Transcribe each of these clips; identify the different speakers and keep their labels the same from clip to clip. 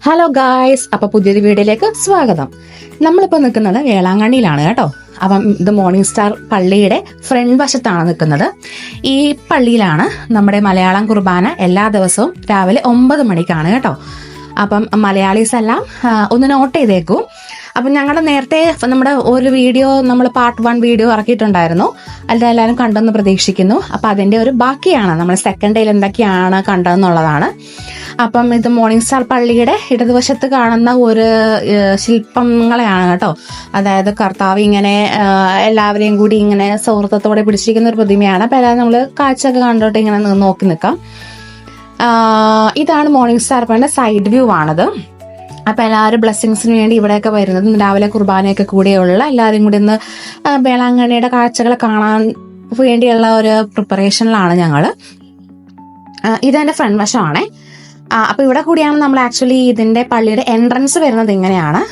Speaker 1: Hello guys, അപ്പൊ പുതിയൊരു വീഡിയോയിലേക്ക് സ്വാഗതം. നമ്മളിപ്പോ നിൽക്കുന്നത് വേളാങ്കണ്ണിയിലാണ് കേട്ടോ. അപ്പം ഇത് മോർണിംഗ് സ്റ്റാർ പള്ളിയുടെ ഫ്രണ്ട് വശത്താണ് നിൽക്കുന്നത്. ഈ പള്ളിയിലാണ് നമ്മുടെ മലയാളം കുർബാന എല്ലാ ദിവസവും രാവിലെ 9 മണിക്കാണ് കേട്ടോ. അപ്പം മലയാളീസ് എല്ലാം ഒന്ന് നോട്ട് ചെയ്തേക്കൂ. അപ്പം ഞങ്ങളുടെ നേരത്തെ നമ്മുടെ ഒരു വീഡിയോ നമ്മൾ പാർട്ട് 1 വീഡിയോ ഇറക്കിയിട്ടുണ്ടായിരുന്നു. അതെല്ലാവരും കണ്ടെന്ന് പ്രതീക്ഷിക്കുന്നു. അപ്പം അതിന്റെ ഒരു ബാക്കിയാണ് നമ്മൾ സെക്കൻഡ് ഡേയിൽ എന്തൊക്കെയാണ് കണ്ടതെന്നുള്ളതാണ്. അപ്പം ഇത് മോർണിംഗ് സ്റ്റാർ പള്ളിയുടെ ഇടതുവശത്ത് കാണുന്ന ഒരു ശില്പങ്ങളെയാണ് കേട്ടോ. അതായത് കർത്താവ് ഇങ്ങനെ എല്ലാവരെയും കൂടി ഇങ്ങനെ സൗഹൃദത്തോടെ പിടിച്ചിരിക്കുന്ന ഒരു പ്രതിമയാണ്. അപ്പം എല്ലാവരും നമ്മൾ കാഴ്ചയൊക്കെ കണ്ടോട്ട് ഇങ്ങനെ നോക്കി നിൽക്കാം. ഇതാണ് മോർണിംഗ് സ്റ്റാർ പള്ളിയുടെ സൈഡ് വ്യൂ ആണത്. അപ്പം എല്ലാവരും ബ്ലെസ്സിങ്സിന് വേണ്ടി ഇവിടെയൊക്കെ വരുന്നത് രാവിലെ കുർബാനയൊക്കെ കൂടിയുള്ള എല്ലാവരും കൂടി ഒന്ന് വേളാങ്കണ്ണിയുടെ കാഴ്ചകൾ കാണാൻ വേണ്ടിയുള്ള ഒരു പ്രിപ്പറേഷനിലാണ് ഞങ്ങൾ. ഇതെന്റെ ഫ്രണ്ട് വശമാണേ. അപ്പൊ ഇവിടെ കൂടിയാണ് നമ്മൾ ആക്ച്വലി ഇതിന്റെ പള്ളിയുടെ എൻട്രൻസ് വരുന്നത് ഇങ്ങനെയാണ്.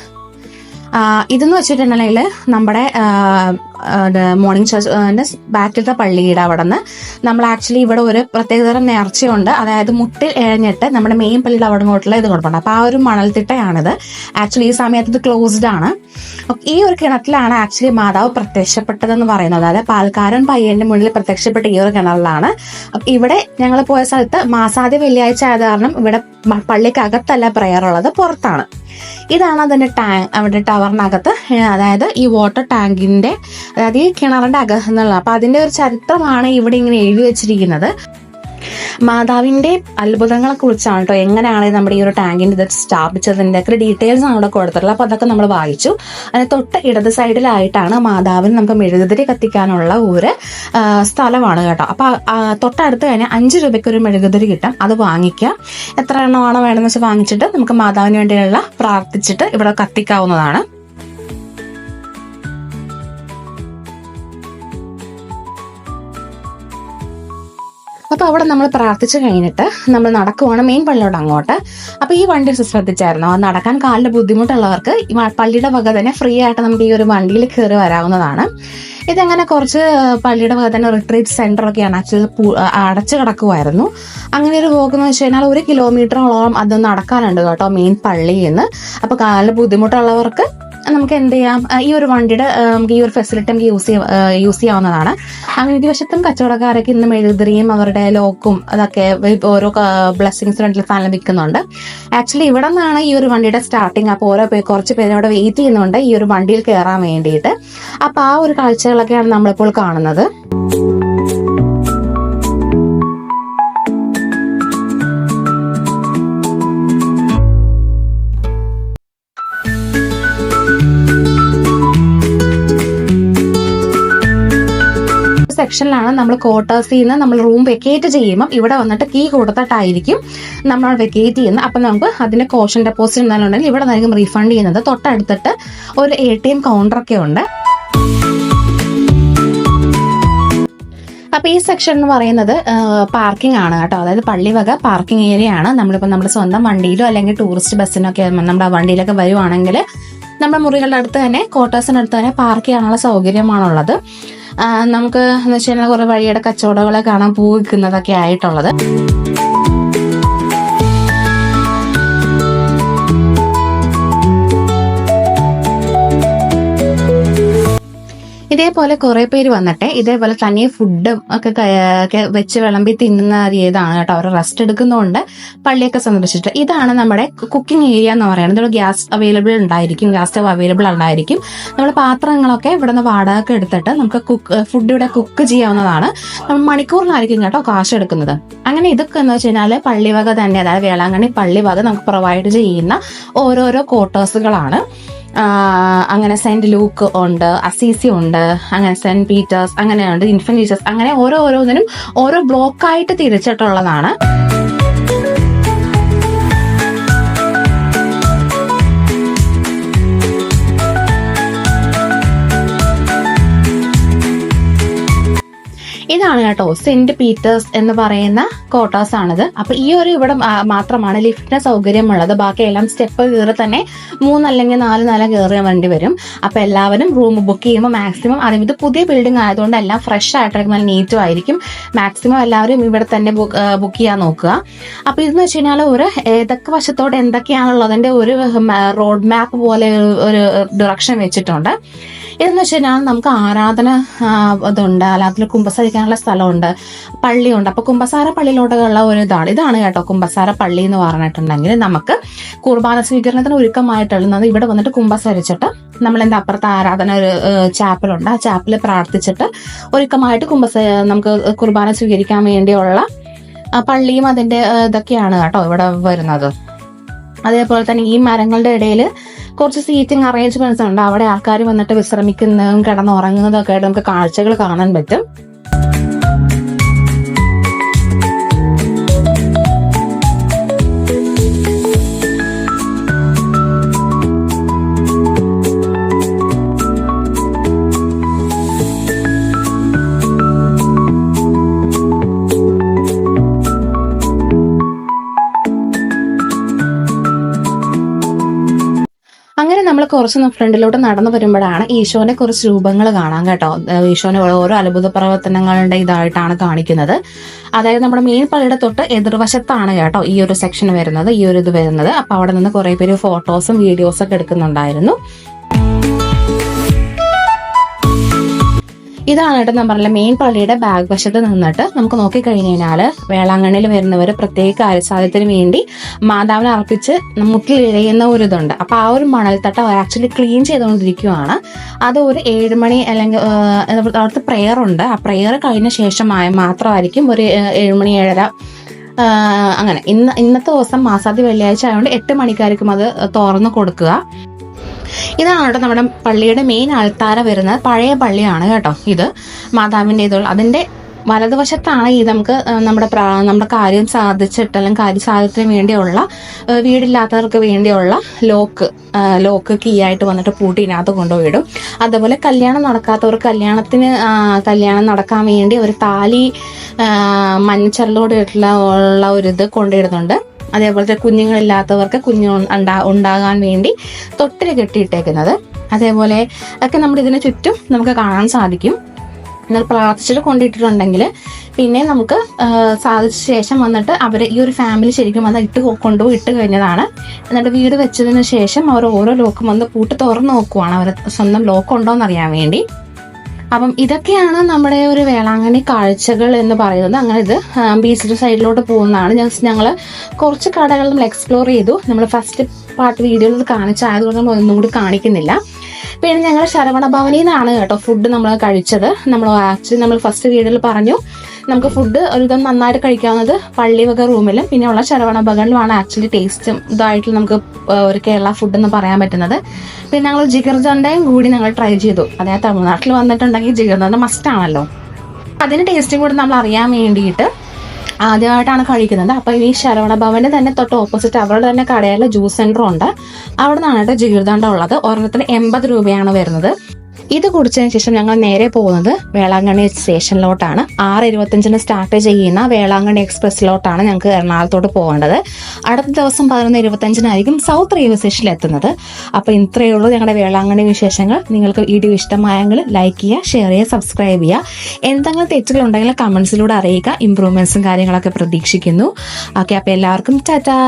Speaker 1: ഇതെന്ന് വെച്ചിട്ടുണ്ടെങ്കിൽ നമ്മുടെ മോർണിംഗ് ചർച്ച് ബാക്കിലത്തെ പള്ളിയുടെ അവിടെ നിന്ന് നമ്മൾ ആക്ച്വലി ഇവിടെ ഒരു പ്രത്യേകതരം നേർച്ചയുണ്ട്. അതായത് മുട്ടിൽ എഴഞ്ഞിട്ട് നമ്മുടെ മെയിൻ പള്ളിയുടെ അവിടെ ഇങ്ങോട്ടുള്ള ഇത് കൊടുക്കണം. അപ്പൊ ആ ഒരു മണൽത്തിട്ടയാണിത്. ആക്ച്വലി ഈ സമയത്ത് ഇത് ക്ലോസ്ഡ് ആണ്. ഈ ഒരു കിണറ്റിലാണ് ആക്ച്വലി മാതാവ് പ്രത്യക്ഷപ്പെട്ടതെന്ന് പറയുന്നത്. അതായത് പാൽക്കാരൻ പയ്യന്റെ മുന്നിൽ പ്രത്യക്ഷപ്പെട്ട ഈ ഒരു കിണറിലാണ്. ഇവിടെ ഞങ്ങൾ പോയ സ്ഥലത്ത് മാസാദ്യ വെള്ളിയാഴ്ച ആയത് കാരണം ഇവിടെ പള്ളിക്കകത്തല്ല പ്രയർ ഉള്ളത്, പുറത്താണ്. ഇതാണ് അതിന്റെ ടാങ്ക്, അവിടെ ടവറിനകത്ത്. അതായത് ഈ വാട്ടർ ടാങ്കിന്റെ, അതായത് ഈ കിണറിന്റെ അകം എന്നുള്ള. അപ്പൊ അതിന്റെ ഒരു ചരിത്രമാണ് ഇവിടെ ഇങ്ങനെ എഴുതി വെച്ചിരിക്കുന്നത്. മാതാവിന്റെ അത്ഭുതങ്ങളെ കുറിച്ചാണ് കേട്ടോ. എങ്ങനെയാണ് നമ്മുടെ ഈ ഒരു ടാങ്കിന്റെ ഇത് സ്ഥാപിച്ചതിന്റെ ഒക്കെ ഡീറ്റെയിൽസ് ആണ് ഇവിടെ കൊടുത്തിട്ടുള്ളത്. അപ്പൊ അതൊക്കെ നമ്മൾ വായിച്ചു. അതിന് തൊട്ട് ഇടത് സൈഡിലായിട്ടാണ് മാതാവിന് നമുക്ക് മെഴുകുതിരി കത്തിക്കാനുള്ള ഒരു സ്ഥലമാണ് കേട്ടോ. അപ്പൊ തൊട്ടടുത്ത് കഴിഞ്ഞാൽ 5 രൂപയ്ക്ക് ഒരു മെഴുകുതിരി കിട്ടും. അത് വാങ്ങിക്കുക. എത്ര എണ്ണമാണോ വേണമെന്ന് വെച്ചാൽ വാങ്ങിച്ചിട്ട് നമുക്ക് മാതാവിന് വേണ്ടിയുള്ള പ്രാർത്ഥിച്ചിട്ട് ഇവിടെ കത്തിക്കാവുന്നതാണ്. അപ്പൊ അവിടെ നമ്മൾ പ്രാർത്ഥിച്ചു കഴിഞ്ഞിട്ട് നമ്മൾ നടക്കുവാണ് മെയിൻ പള്ളിയോട് അങ്ങോട്ട്. അപ്പൊ ഈ വണ്ടി ശ്രദ്ധിച്ചായിരുന്നു, അത് നടക്കാൻ കാലിന് ബുദ്ധിമുട്ടുള്ളവർക്ക് പള്ളിയുടെ വക തന്നെ ഫ്രീ ആയിട്ട് നമുക്ക് ഈ ഒരു വണ്ടിയിൽ കയറി വരാവുന്നതാണ്. ഇതങ്ങനെ കുറച്ച് പള്ളിയുടെ വക തന്നെ റിട്രീറ്റ് സെന്റർ ഒക്കെയാണ് ആക്ച്വലി അടച്ചു കിടക്കുമായിരുന്നു. അങ്ങനെ ഒരു പോകുന്ന വെച്ച് കഴിഞ്ഞാൽ 1 കിലോമീറ്ററോളം അത് നടക്കാനുണ്ട് കേട്ടോ മെയിൻ പള്ളിയിൽ നിന്ന്. അപ്പൊ കാലിന് ബുദ്ധിമുട്ടുള്ളവർക്ക് നമുക്ക് എന്ത് ചെയ്യാം, ഈ ഒരു വണ്ടിയുടെ നമുക്ക് ഈ ഒരു ഫെസിലിറ്റി നമുക്ക് യൂസ് ചെയ്യാവുന്നതാണ്. അങ്ങനെ ഇരുവശത്തും കച്ചവടക്കാരൊക്കെ ഇന്ന് മെഴുകുതിരിയും അവരുടെ ലോക്കും അതൊക്കെ ഓരോ ബ്ലെസ്സിങ്സ് രണ്ടിൽ സാധനം വിൽക്കുന്നുണ്ട്. ആക്ച്വലി ഇവിടെ നിന്നാണ് ഈ ഒരു വണ്ടിയുടെ സ്റ്റാർട്ടിങ്. അപ്പോൾ കുറച്ച് പേര് അവിടെ വെയിറ്റ് ചെയ്യുന്നുണ്ട് ഈ ഒരു വണ്ടിയിൽ കയറാൻ വേണ്ടിയിട്ട്. അപ്പൊ ആ ഒരു കാഴ്ചകളൊക്കെയാണ് നമ്മളിപ്പോൾ കാണുന്നത്. സെക്ഷനിലാണ് നമ്മൾ ക്വാർട്ടേഴ്സിൽ നിന്ന് നമ്മൾ റൂം വെക്കേറ്റ് ചെയ്യുമ്പോൾ ഇവിടെ വന്നിട്ട് കീ കൊടുത്തിട്ടായിരിക്കും നമ്മൾ വെക്കേറ്റ് ചെയ്യുന്നത്. അപ്പം നമുക്ക് അതിന്റെ കോഷൻ ഡെപ്പോസിറ്റ് എന്താണെന്നുണ്ടെങ്കിൽ ഇവിടെ നിന്നായിരിക്കും റീഫണ്ട് ചെയ്യുന്നത്. തൊട്ടടുത്തിട്ട് ഒരു ATM കൗണ്ടറൊക്കെ ഉണ്ട്. അപ്പൊ ഈ സെക്ഷൻ എന്ന് പറയുന്നത് പാർക്കിംഗ് ആണ് കേട്ടോ. അതായത് പള്ളി വക പാർക്കിംഗ് ഏരിയ ആണ്. നമ്മളിപ്പോൾ നമ്മുടെ സ്വന്തം വണ്ടിയിലോ അല്ലെങ്കിൽ ടൂറിസ്റ്റ് ബസ്സിനൊക്കെ നമ്മുടെ വണ്ടിയിലൊക്കെ വരുവാണെങ്കിൽ നമ്മുടെ മുറികളുടെ അടുത്ത് തന്നെ ക്വാർട്ടേഴ്സിനടുത്ത് തന്നെ പാർക്ക് ചെയ്യാനുള്ള സൗകര്യമാണുള്ളത്. നമുക്ക് എന്ന് വെച്ച് കഴിഞ്ഞാൽ കുറെ വഴിയുടെ കച്ചവടങ്ങളെ കാണാൻ പൂ വിൽക്കുന്നതൊക്കെ ആയിട്ടുള്ളത്. ഇതേപോലെ കുറെ പേര് വന്നിട്ട് ഇതേപോലെ തന്നെ ഫുഡും ഒക്കെ വെച്ച് വിളമ്പി തിന്നുന്ന രീതിയാണ് കേട്ടോ. അവർ റെസ്റ്റ് എടുക്കുന്നതുകൊണ്ട് പള്ളിയൊക്കെ സന്ദർശിച്ചിട്ട്. ഇതാണ് നമ്മുടെ കുക്കിംഗ് ഏരിയ എന്ന് പറയുന്നത്. ഇവിടെ ഗ്യാസ് അവൈലബിൾ ഉണ്ടായിരിക്കും, ഗ്യാസ് സ്റ്റവ് അവൈലബിൾ ഉണ്ടായിരിക്കും. നമ്മൾ പാത്രങ്ങളൊക്കെ ഇവിടെ നിന്ന് വാടക എടുത്തിട്ട് നമുക്ക് ഫുഡ് ഇവിടെ കുക്ക് ചെയ്യാവുന്നതാണ്. നമ്മൾ മണിക്കൂറിനായിരിക്കും കേട്ടോ കാശ് എടുക്കുന്നത്. അങ്ങനെ ഇതൊക്കെ എന്ന് വെച്ച് കഴിഞ്ഞാൽ പള്ളി വക തന്നെ, അതായത് വേളാങ്കണ്ണി പള്ളി വക നമുക്ക് പ്രൊവൈഡ് ചെയ്യുന്ന ഓരോരോ ക്വാർട്ടേഴ്സുകളാണ്. അങ്ങനെ സെന്റ് ലൂക്ക് ഉണ്ട്, അസീസി ഉണ്ട്, അങ്ങനെ സെന്റ് പീറ്റേഴ്സ് അങ്ങനെയുണ്ട്, ഇൻഫന്റ് ജീസസ്, അങ്ങനെ ഓരോന്നിനും ഓരോ ബ്ലോക്കായിട്ട് തിരിച്ചിട്ടുള്ളതാണ്. ഇതാണ് കേട്ടോ, സെന്റ് പീറ്റേഴ്സ് എന്ന് പറയുന്ന ക്വാർട്ടേഴ്സ് ആണിത്. അപ്പൊ ഈ ഒരു ഇവിടെ മാത്രമാണ് ലിഫ്റ്റിന് സൗകര്യമുള്ളത്. ബാക്കി എല്ലാം സ്റ്റെപ്പ് കയറി തന്നെ 3 അല്ലെങ്കിൽ 4 നില കയറി വേണ്ടി വരും. അപ്പൊ എല്ലാവരും റൂം ബുക്ക് ചെയ്യുമ്പോൾ മാക്സിമം ഇത് പുതിയ ബിൽഡിംഗ് ആയതുകൊണ്ട് എല്ലാം ഫ്രഷ് ആയിട്ടൊക്കെ നല്ല നീറ്റും ആയിരിക്കും. മാക്സിമം എല്ലാവരും ഇവിടെ തന്നെ ബുക്ക് ചെയ്യാൻ നോക്കുക. അപ്പൊ ഇതെന്ന് വെച്ച് കഴിഞ്ഞാൽ ഒരു ഏതൊക്കെ വശത്തോടെ എന്തൊക്കെയാണുള്ളതിന്റെ ഒരു റോഡ് മാപ്പ് പോലെ ഒരു ഡിറക്ഷൻ വെച്ചിട്ടുണ്ട്. ഇതെന്ന് വെച്ച് കഴിഞ്ഞാൽ നമുക്ക് ആരാധന ഇതുണ്ട്, അല്ലാതെ കുമ്പസാരിക്കാനുള്ള സ്ഥലമുണ്ട്, പള്ളിയുണ്ട്. അപ്പൊ കുമ്പസാര പള്ളിയിലോട്ടുള്ള ഒരു ഇതാണ് കേട്ടോ കുമ്പസാര പള്ളി എന്ന് പറഞ്ഞിട്ടുണ്ടെങ്കിൽ നമുക്ക് കുർബാന സ്വീകരണത്തിന് ഒരുക്കമായിട്ടുള്ളത് ഇവിടെ വന്നിട്ട് കുമ്പസരിച്ചിട്ട് നമ്മൾ അപ്പുറത്ത് ആരാധന ഒരു ചാപ്പലുണ്ട്, ആ ചാപ്പലിൽ പ്രാർത്ഥിച്ചിട്ട് ഒരുക്കമായിട്ട് നമുക്ക് കുർബാന സ്വീകരിക്കാൻ വേണ്ടിയുള്ള പള്ളിയും അതിന്റെ ഇതൊക്കെയാണ് കേട്ടോ ഇവിടെ വരുന്നത്. അതേപോലെ തന്നെ ഈ മരങ്ങളുടെ ഇടയിൽ കുറച്ച് സീറ്റിംഗ് അറേഞ്ച്മെന്റ്സ് ഉണ്ട്. അവിടെ ആൾക്കാർ വന്നിട്ട് വിശ്രമിക്കുന്നതും കിടന്നുറങ്ങുന്നതും ഒക്കെ ആയിട്ട് നമുക്ക് കാഴ്ചകൾ കാണാൻ പറ്റും. അങ്ങനെ നമ്മൾ കുറച്ച് ഫ്രണ്ടിലോട്ട് നടന്നു വരുമ്പോഴാണ് ഈശോന്റെ കുറച്ച് രൂപങ്ങൾ കാണാൻ കേട്ടോ. ഈശോന്റെ ഓരോ അത്ഭുത പ്രവർത്തനങ്ങളുടെ ഇതായിട്ടാണ് കാണിക്കുന്നത്. അതായത് നമ്മുടെ മെയിൻ പള്ളിയുടെ തൊട്ട് എതിർവശത്താണ് കേട്ടോ ഈ ഒരു സെക്ഷൻ വരുന്നത്, ഈ ഒരു ഇത് വരുന്നത്. അപ്പൊ അവിടെ നിന്ന് കുറെ പേര് ഫോട്ടോസും വീഡിയോസും ഒക്കെ എടുക്കുന്നുണ്ടായിരുന്നു. ഇതാണ് കേട്ടോ ഞാൻ പറഞ്ഞില്ല മെയിൻ പള്ളിയുടെ ബാക്ക് വശത്ത് നിന്നിട്ട് നമുക്ക് നോക്കിക്കഴിഞ്ഞു കഴിഞ്ഞാൽ വേളാങ്കണ്ണിയിൽ വരുന്നവർ പ്രത്യേക കാര്യസാധ്യത്തിന് വേണ്ടി മാതാവിനെ അർപ്പിച്ച് മുട്ടിൽ ഇഴയുന്ന ഒരു ഇതുണ്ട്. അപ്പൊ ആ ഒരു മണൽത്തട്ട ആക്ച്വലി ക്ലീൻ ചെയ്തുകൊണ്ടിരിക്കുകയാണ്. അത് ഒരു 7 മണി അല്ലെങ്കിൽ അവിടുത്തെ പ്രെയർ ഉണ്ട്. ആ പ്രെയർ കഴിഞ്ഞ ശേഷം മാത്രമായിരിക്കും ഒരു 7 മണി 7:30 അങ്ങനെ. ഇന്നത്തെ ദിവസം മാസാദ്യ വെള്ളിയാഴ്ച ആയതുകൊണ്ട് 8 മണിക്കായിരിക്കും അത് തുറന്നു കൊടുക്കുക. ഇതാണ് കേട്ടോ നമ്മുടെ പള്ളിയുടെ മെയിൻ ആൾത്താര വരുന്നത്. പഴയ പള്ളിയാണ് കേട്ടോ ഇത് മാതാവിന്റെ ഇതുള്ള. അതിന്റെ വലതുവശത്താണ് ഈ നമുക്ക് നമ്മുടെ കാര്യം സാധിച്ചിട്ട് അല്ലെങ്കിൽ കാര്യസാധ്യത്തിന് വേണ്ടിയുള്ള വീടില്ലാത്തവർക്ക് വേണ്ടിയുള്ള ലോക്ക് കീ ആയിട്ട് വന്നിട്ട് പൂട്ടിനകത്ത് കൊണ്ടുപോയിടും. അതുപോലെ കല്യാണം നടക്കാത്തവർക്ക് കല്യാണം നടക്കാൻ വേണ്ടി ഒരു താലി മഞ്ഞച്ചരലോട് ഉള്ള ഒരു ഇത് കൊണ്ടിടുന്നുണ്ട്. അതേപോലത്തെ കുഞ്ഞുങ്ങളില്ലാത്തവർക്ക് ഉണ്ടാകാൻ വേണ്ടി തൊട്ടിൽ കെട്ടിയിട്ടേക്കുന്നത്. അതേപോലെ ഒക്കെ നമ്മുടെ ഇതിന് ചുറ്റും നമുക്ക് കാണാൻ സാധിക്കും. എന്നാൽ പ്രാർത്ഥിച്ചിട്ട് കൊണ്ടിട്ടിട്ടുണ്ടെങ്കിൽ പിന്നെ നമുക്ക് സാധിച്ച ശേഷം വന്നിട്ട് അവർ ഈ ഒരു ഫാമിലി ശരിക്കും അത് കൊണ്ടുപോയി ഇട്ട് കഴിഞ്ഞതാണ്. എന്നിട്ട് വീട് വെച്ചതിന് ശേഷം അവർ ഓരോ ലോക്കും വന്ന് പൂട്ട് തുറന്നു നോക്കുവാണ്, അവർ സ്വന്തം ലോക്ക് ഉണ്ടോ എന്നറിയാൻ വേണ്ടി. അപ്പം ഇതൊക്കെയാണ് നമ്മുടെ ഒരു വേളാങ്കണ്ണി കാഴ്ചകൾ എന്ന് പറയുന്നത്. അങ്ങനെ ഇത് ബീച്ചിന്റെ സൈഡിലോട്ട് പോകുന്നതാണ്. ഞങ്ങൾ കുറച്ച് കടകൾ നമ്മൾ എക്സ്പ്ലോർ ചെയ്തു. നമ്മൾ ഫസ്റ്റ് പാർട്ട് വീഡിയോയിൽ കാണിച്ചായതുകൊണ്ട് നമ്മൾ ഒന്നും കൂടി കാണിക്കുന്നില്ല. പിന്നെ ഞങ്ങൾ ശരവണ ഭവനിൽ നിന്നാണ് കേട്ടോ ഫുഡ് നമ്മൾ കഴിച്ചത്. നമ്മൾ ഫസ്റ്റ് വീഡിയോയിൽ പറഞ്ഞു നമുക്ക് ഫുഡ് ഒരുവിധം നന്നായിട്ട് കഴിക്കാവുന്നത് പള്ളിവക റൂമിലും പിന്നെ ഉള്ള ശരവണ ഭവനിലുമാണ് ആക്ച്വലി ടേസ്റ്റും ഇതായിട്ട് നമുക്ക് ഒരു കേരള ഫുഡ് എന്ന് പറയാൻ പറ്റുന്നത്. പിന്നെ ഞങ്ങൾ ജിഗർദണ്ഡയും കൂടി ഞങ്ങൾ ട്രൈ ചെയ്തു. അതായത് തമിഴ്നാട്ടിൽ വന്നിട്ടുണ്ടെങ്കിൽ ജിഗർദണ്ഡ മസ്റ്റ് ആണല്ലോ. അതിന്റെ ടേസ്റ്റും കൂടി നമ്മൾ അറിയാൻ വേണ്ടിയിട്ട് ആദ്യമായിട്ടാണ് കഴിക്കുന്നത്. അപ്പൊ ഈ ശരവണ ഭവന്റെ തന്നെ തൊട്ട് ഓപ്പോസിറ്റ് അവരുടെ തന്നെ കടയിലെ ജ്യൂസ് സെന്റർ ഉണ്ട്. അവിടെ നിന്നാണ് കേട്ടോ ജിഗർദണ്ഡ ഉള്ളത്. ഒരെണ്ണത്തിന് 80 രൂപയാണ് വരുന്നത്. ഇത് കുടിച്ചതിന് ശേഷം ഞങ്ങൾ നേരെ പോകുന്നത് വേളാങ്കണ്ണി സ്റ്റേഷനിലോട്ടാണ്. 6:25 സ്റ്റാർട്ട് ചെയ്യുന്ന വേളാങ്കണ്ണി എക്സ്പ്രസ്സിലോട്ടാണ് ഞങ്ങൾക്ക് എറണാകുളത്തോട്ട് പോകേണ്ടത്. അടുത്ത ദിവസം 11:25 സൗത്ത് റെയിൽവേ സ്റ്റേഷനിൽ എത്തുന്നത്. അപ്പോൾ ഇത്രയേ ഉള്ളൂ ഞങ്ങളുടെ വേളാങ്കണ്ണി വിശേഷങ്ങൾ. നിങ്ങൾക്ക് വീഡിയോ ഇഷ്ടമായെങ്കിൽ ലൈക്ക് ചെയ്യുക, ഷെയർ ചെയ്യുക, സബ്സ്ക്രൈബ് ചെയ്യുക. എന്തെങ്കിലും തെറ്റുകളുണ്ടെങ്കിൽ കമന്റ്സിലൂടെ അറിയിക്കുക. ഇംപ്രൂവ്മെന്റ്സും കാര്യങ്ങളൊക്കെ പ്രതീക്ഷിക്കുന്നു. ഓക്കെ, അപ്പോൾ എല്ലാവർക്കും ടാറ്റാ.